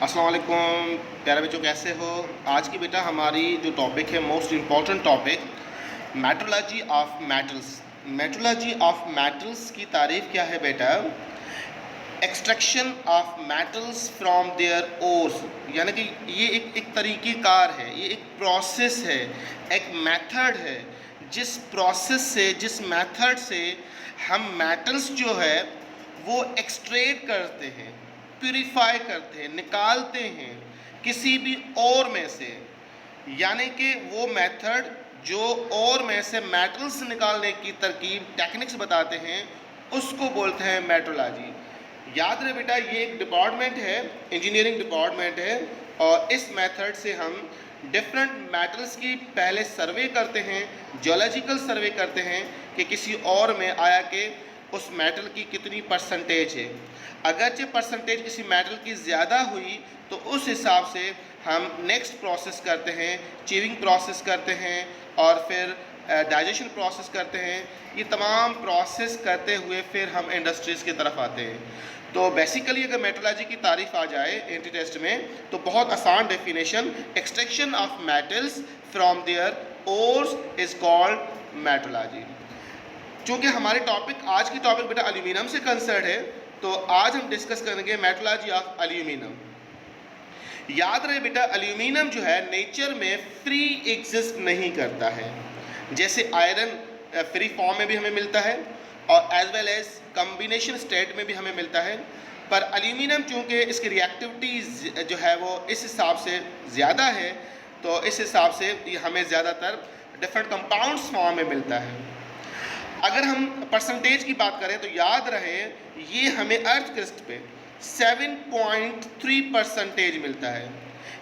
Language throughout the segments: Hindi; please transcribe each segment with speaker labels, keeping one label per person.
Speaker 1: अस्सलाम वालेकुम प्यारे बच्चों, कैसे हो। आज की बेटा हमारी जो टॉपिक है, most important topic, metrology of metals. Metrology of metals की तारीफ क्या है बेटा? Extraction of metals from their ores, यानी कि ये एक तरीक़ेकार है, ये एक प्रोसेस है, एक मेथड है, जिस प्रोसेस से, जिस मेथड से हम मेटल्स जो है वो एक्सट्रैक्ट करते हैं, प्यूरिफाई करते हैं, निकालते हैं किसी भी ओर में से। यानी कि वो मेथड जो ओर में से मेटल्स निकालने की तरकीब, टेक्निक्स बताते हैं, उसको बोलते हैं मेट्रोलॉजी। याद रहे बेटा, ये एक डिपार्टमेंट है, इंजीनियरिंग डिपार्टमेंट है, और इस मेथड से हम डिफरेंट मेटल्स की पहले सर्वे करते हैं, जियोलॉजिकल सर्वे करते हैं कि किसी और में आया कि उस मेटल की कितनी परसेंटेज है। अगरचे परसेंटेज किसी मेटल की ज़्यादा हुई तो उस हिसाब से हम नेक्स्ट प्रोसेस करते हैं, चीविंग प्रोसेस करते हैं, और फिर डाइजेशन प्रोसेस करते हैं। ये तमाम प्रोसेस करते हुए फिर हम इंडस्ट्रीज़ की तरफ आते हैं। तो बेसिकली अगर मेट्रोलॉजी की तारीफ आ जाए एंटी टेस्ट में, तो बहुत आसान definition, extraction of metals from their ores is called metrology. चूँकि हमारे टॉपिक, आज की टॉपिक बेटा एल्यूमिनियम से कंसर्न है, तो आज हम डिस्कस करेंगे मेट्रोलॉजी ऑफ एल्यूमिनियम। याद रहे बेटा, एल्यूमिनियम जो है नेचर में फ्री एग्जिस्ट नहीं करता है। जैसे आयरन फ्री फॉर्म में भी हमें मिलता है और as well as combination state में भी हमें मिलता है, पर एल्यूमिनियम चूँकि इसकी रिएक्टिविटी जो है वो इस हिसाब से ज़्यादा है, तो इस हिसाब से ये हमें ज़्यादातर डिफरेंट कंपाउंड्स फॉर्म में मिलता है। अगर हम परसेंटेज की बात करें तो याद रहे, ये हमें अर्थ क्रिस्ट पे 7.3% मिलता है।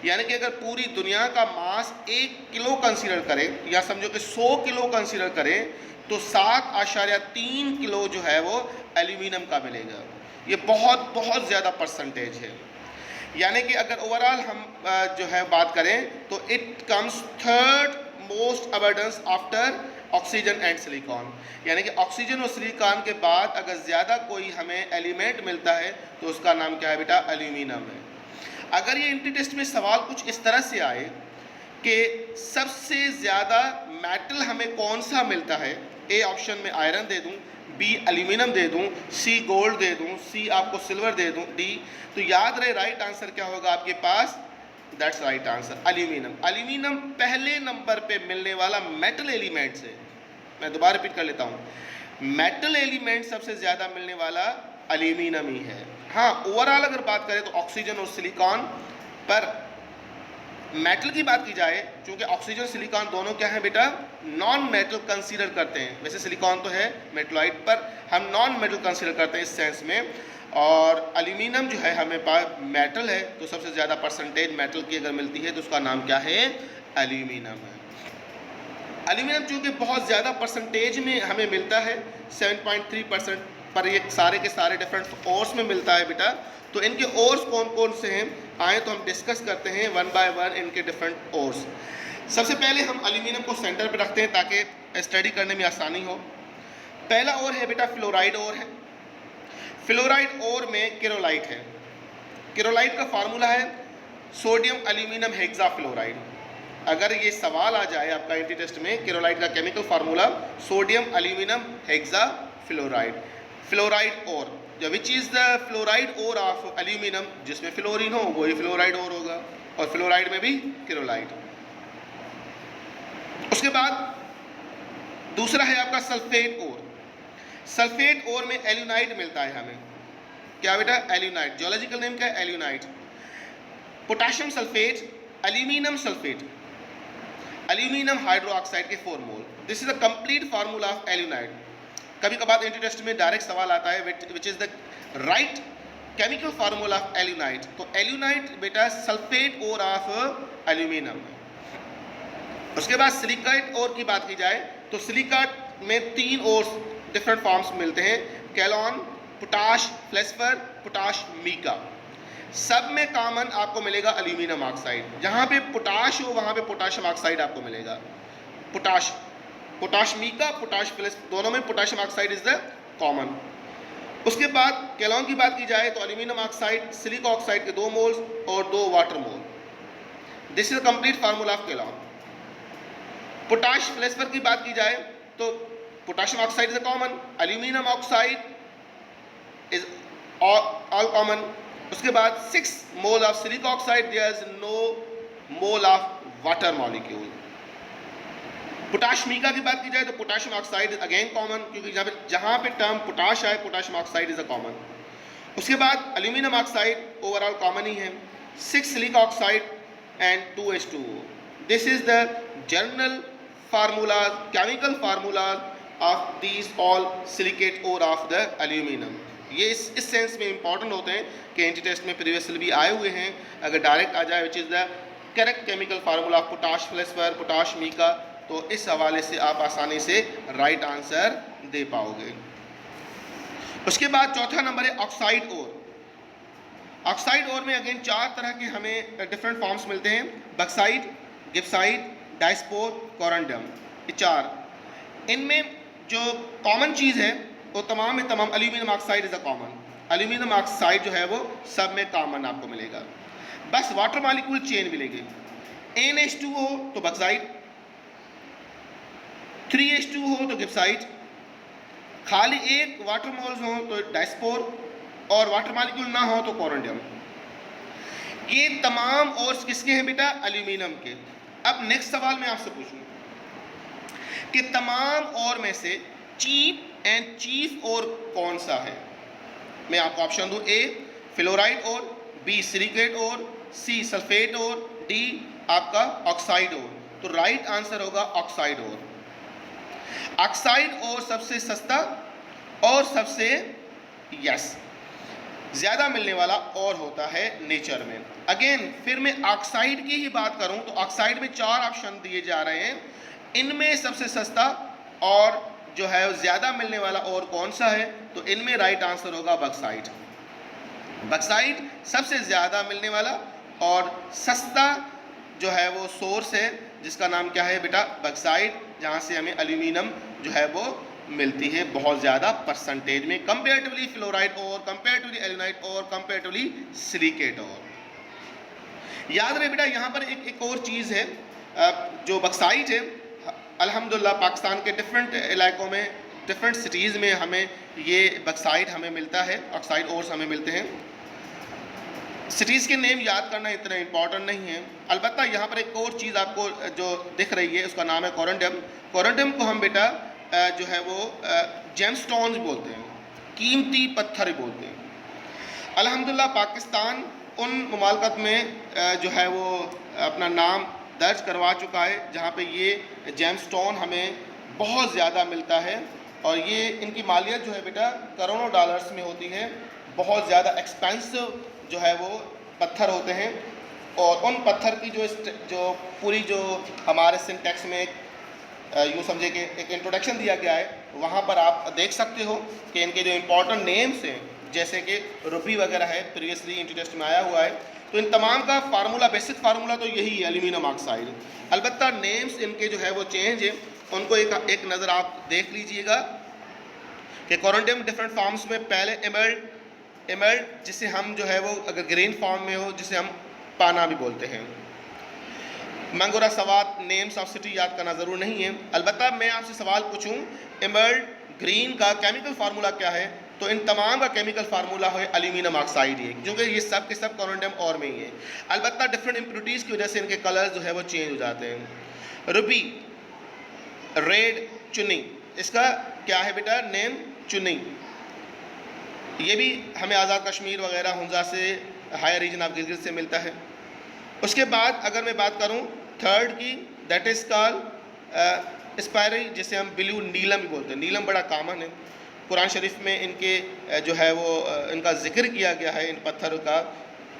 Speaker 1: यानी कि अगर पूरी दुनिया का मास 1 किलो कंसीडर करें, या समझो कि 100 किलो कंसीडर करें, तो 7.3 किलो जो है वो एल्यूमिनियम का मिलेगा। ये बहुत बहुत ज़्यादा परसेंटेज है। यानी कि अगर ओवरऑल हम जो है बात करें तो it comes third most abundance after oxygen and silicon. यानी कि ऑक्सीजन और सिलिकॉन के बाद अगर ज़्यादा कोई हमें एलिमेंट मिलता है तो उसका नाम क्या है बेटा? एल्यूमिनियम है। अगर ये एंट्री टेस्ट में सवाल कुछ इस तरह से आए कि सबसे ज़्यादा मेटल हमें कौन सा मिलता है, ए ऑप्शन में आयरन दे दूँ, बी एल्यूमिनियम दे दूँ, सी गोल्ड दे दूँ, सी आपको सिल्वर दे दूँ, डी, तो याद रहे राइट आंसर क्या होगा आपके पास? That's right answer, aluminium. Aluminium पहले नंबर पे मिलने वाला मेटल एलिमेंट है। मैं दोबारा रिपीट कर लेता हूँ, मेटल एलिमेंट सबसे ज़्यादा मिलने वाला एल्यूमिनियम ही है। हाँ, ओवरऑल अगर बात करें तो ऑक्सीजन और सिलिकॉन, पर मेटल की बात की जाए, क्योंकि ऑक्सीजन सिलिकॉन दोनों क्या है बेटा? नॉन मेटल कंसीडर करते हैं। वैसे सिलिकॉन तो है मेटलॉइड, पर हम नॉन मेटल कंसीडर करते हैं इस सेंस में। और एल्यूमिनियम जो है हमें पास मेटल है, तो सबसे ज़्यादा परसेंटेज मेटल की अगर मिलती है तो उसका नाम क्या है? एल्यूमिनियम है। एल्यूमिनियम चूँकि बहुत ज़्यादा परसेंटेज में हमें मिलता है, 7.3%, पर ये सारे के सारे डिफरेंट ओर्स में मिलता है बेटा। तो इनके ओर्स कौन कौन से हैं, आए तो हम डिस्कस करते हैं वन बाय वन इनके डिफरेंट ओर्स। सबसे पहले हम एल्यूमिनियम को सेंटर पर रखते हैं ताकि स्टडी करने में आसानी हो। पहला ओर है बेटा फ्लोराइड ओर है। फ्लोराइड ओर में केरोलाइट है। केरोलाइट का फार्मूला है सोडियम एल्यूमिनियम हेक्साफ्लोराइड। अगर ये सवाल आ जाए आपका एंट्री टेस्ट में, केरोलाइट का chemical formula sodium aluminium hexafluoride. Fluoride ore, which is the fluoride ore of aluminium, जिसमें फ्लोरीन हो वही फ्लोराइड ओर होगा, और फ्लोराइड में भी केरोलाइट। उसके बाद दूसरा है आपका सल्फेट ओर। सल्फेट ओर में एल्यूनाइट मिलता है हमें। क्या बेटा? एल्यूनाइट। जियोलॉजिकल नेम क्या है? Alunite. Potassium sulphate, aluminium sulphate, aluminium hydroxide के 4 mole. This is the complete formula of alunite. कभी कभार एंट्री टेस्ट में डायरेक्ट सवाल आता है which is the right chemical formula of alunite. तो एल्यूनाइट बेटा सल्फेट ओर ऑफ एल्यूमिनियम है। उसके बाद सिलिकाइट ओर की बात की जाए तो सिलिकाट में 3 और डिफरेंट फॉर्म्स मिलते हैं, कैलॉन, पोटाश फ्लेस्फर, पोटाश मीका। सब में कॉमन आपको मिलेगा एल्यूमिनियम ऑक्साइड। जहाँ पे पोटाश हो वहाँ पे पोटाशियम ऑक्साइड आपको मिलेगा। पोटाश मीका, पोटाश फ्लेस, दोनों में potassium oxide is the common. उसके बाद कैलॉन की बात की जाए तो एल्यूमिनियम ऑक्साइड, सिलिकॉन ऑक्साइड के 2 मोल्स और 2 water mole. This is complete formula of kaolin. Potash feldspar की बात की जाए तो potassium oxide is a common, aluminium oxide is all common. उसके बाद 6 mole of silicon oxide, there is no mole of water molecule. Potash mica की बात की जाए तो पोटाशियम ऑक्साइड अगेन कॉमन, क्योंकि जहाँ पे टर्म पोटाश आए potassium oxide is a common. उसके बाद एल्यूमिनियम ऑक्साइड ओवरऑल कॉमन ही है, 6 silicon oxide and 2H2O। This is the general formula, chemical formula of these all silicate और ऑफ द एल्यूमिनियम। ये इस सेंस में इंपॉर्टेंट होते हैं कि एंटी टेस्ट में प्रीवियसली भी आए हुए हैं। अगर डायरेक्ट आ जाए which is the correct chemical formula of potash feldspar, potash mica, तो इस हवाले से आप आसानी से राइट आंसर दे पाओगे। उसके बाद चौथा नंबर है ऑक्साइड ओर। ऑक्साइड ओर में अगेन 4 तरह के हमें डिफरेंट फॉर्म्स मिलते हैं, बक्साइट, गिप्साइट, डायस्पोर, कोरंडम, ये 4। इनमें जो कॉमन चीज़ है वो तमाम में तमाम aluminium oxide is a common. Aluminium oxide जो है वो सब में कॉमन आपको मिलेगा, बस वाटर मॉलिक्यूल चेंज मिलेगी। NH2 हो तो बक्साइट, 3H2 हो तो गिप्साइट, खाली एक वाटर मोल्स हो तो डायस्पोर, और वाटर मॉलिक्यूल ना हो तो कोरंडियम। ये तमाम और किसके हैं बेटा? एल्यूमिनियम के। अब नेक्स्ट सवाल मैं आपसे पूछूं कि तमाम और में से चीप एंड चीफ और कौन सा है? मैं आपको ऑप्शन दूं, ए फ्लोराइड और, बी सिलिकेट और, सी सल्फेट और, डी आपका ऑक्साइड और। तो राइट आंसर होगा ऑक्साइड और। ऑक्साइड और सबसे सस्ता और सबसे ज़्यादा मिलने वाला और होता है नेचर में। अगेन फिर मैं ऑक्साइड की ही बात करूं तो ऑक्साइड में 4 ऑप्शन दिए जा रहे हैं, इनमें सबसे सस्ता और जो है ज़्यादा मिलने वाला और कौन सा है? तो इनमें राइट आंसर होगा बक्साइट। बक्साइट सबसे ज़्यादा मिलने वाला और सस्ता जो है वो सोर्स है, जिसका नाम क्या है बेटा? बक्साइट, जहाँ से हमें एल्यूमिनियम जो है वो मिलती है बहुत ज़्यादा परसेंटेज में, कंपेरेटिवली फ्लोराइड और, कंपेरेटिवली एल्यूनाइट और, कंपेरेटिवली सिलिकेट और। याद रहे बेटा यहाँ पर एक और चीज़ है, जो बक्साइट है अल्हम्दुलिल्लाह पाकिस्तान के डिफरेंट इलाकों में, डिफरेंट सिटीज़ में हमें ये बक्साइट हमें मिलता है, ऑक्साइड ओर्स हमें मिलते हैं। सिटीज़ के नेम याद करना इतना इंपॉर्टेंट नहीं है, अलबत्ता यहाँ पर एक और चीज़ आपको जो दिख रही है उसका नाम है कोरंडम। कोरंडम को हम बेटा जो है वो जेमस्टोन्स बोलते हैं, कीमती पत्थर बोलते हैं। अल्हम्दुलिल्लाह पाकिस्तान उन मुमालकत में जो है वो अपना नाम दर्ज करवा चुका है जहाँ पे ये जेमस्टोन हमें बहुत ज़्यादा मिलता है, और ये इनकी मालियत जो है बेटा करोड़ों डॉलर्स में होती है। बहुत ज़्यादा एक्सपेंसिव जो है वो पत्थर होते हैं, और उन पत्थर की जो पूरी जो हमारे सिंटेक्स में यूँ समझे कि एक इंट्रोडक्शन दिया गया है, वहाँ पर आप देख सकते हो कि इनके जो इम्पोर्टेंट नेम्स हैं, जैसे कि रूबी वगैरह है, प्रीवियसली इंट्रो टेस्ट में आया हुआ है। तो इन तमाम का फार्मूला, बेसिक फार्मूला तो यही है, एल्यूमिनियम ऑक्साइड। अलबत्ता नेम्स इनके जो है वो चेंज है, उनको एक नज़र आप देख लीजिएगा कि कोरंडियम डिफरेंट फॉर्म्स में पहले एमर्ल्ड, जिसे हम जो है वो अगर ग्रीन फॉर्म में हो जिसे हम पाना भी बोलते हैं। Mingora Swat, names of city याद करना ज़रूर नहीं है। अलबत्ता मैं आपसे सवाल पूछूं, एमर्ल्ड ग्रीन का केमिकल फार्मूला क्या है? तो इन तमाम का केमिकल फार्मूला है एल्यूमिनियम ऑक्साइड ही, क्योंकि ये सब के सब कोरंडियम और में ही है। अलबत्ता डिफरेंट इम्प्योरिटीज़ की वजह से इनके कलर्स जो है वो चेंज हो जाते हैं। रूबी, रेड, चुन्नी, इसका क्या है बेटा नेम? चुन्नी। ये भी हमें आज़ाद कश्मीर वगैरह हुंजा से, हायर रीजन ऑफ गिलगित से मिलता है। उसके बाद अगर मैं बात करूं थर्ड की, दैट इज़ कॉल्ड स्पायरी, जिसे हम ब्लू नीलम भी बोलते हैं। नीलम बड़ा कॉमन है, कुरान शरीफ में इनके जो है वो इनका जिक्र किया गया है इन पत्थर का।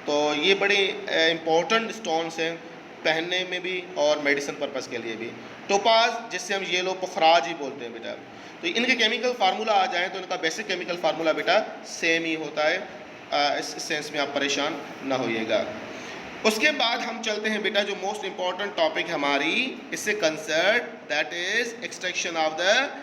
Speaker 1: तो ये बड़े इम्पोर्टेंट स्टोन्स हैं, पहनने में भी और मेडिसिन पर्पज़ के लिए भी। टोपाज, जिससे हम येलो पुखराज ही बोलते हैं बेटा। तो इनके केमिकल फार्मूला आ जाएँ तो इनका बेसिक केमिकल फार्मूला बेटा सेम ही होता है, इस सेंस में आप परेशान ना होइएगा। उसके बाद हम चलते हैं बेटा जो मोस्ट इम्पॉर्टेंट टॉपिक हमारी इससे concern, that is extraction of the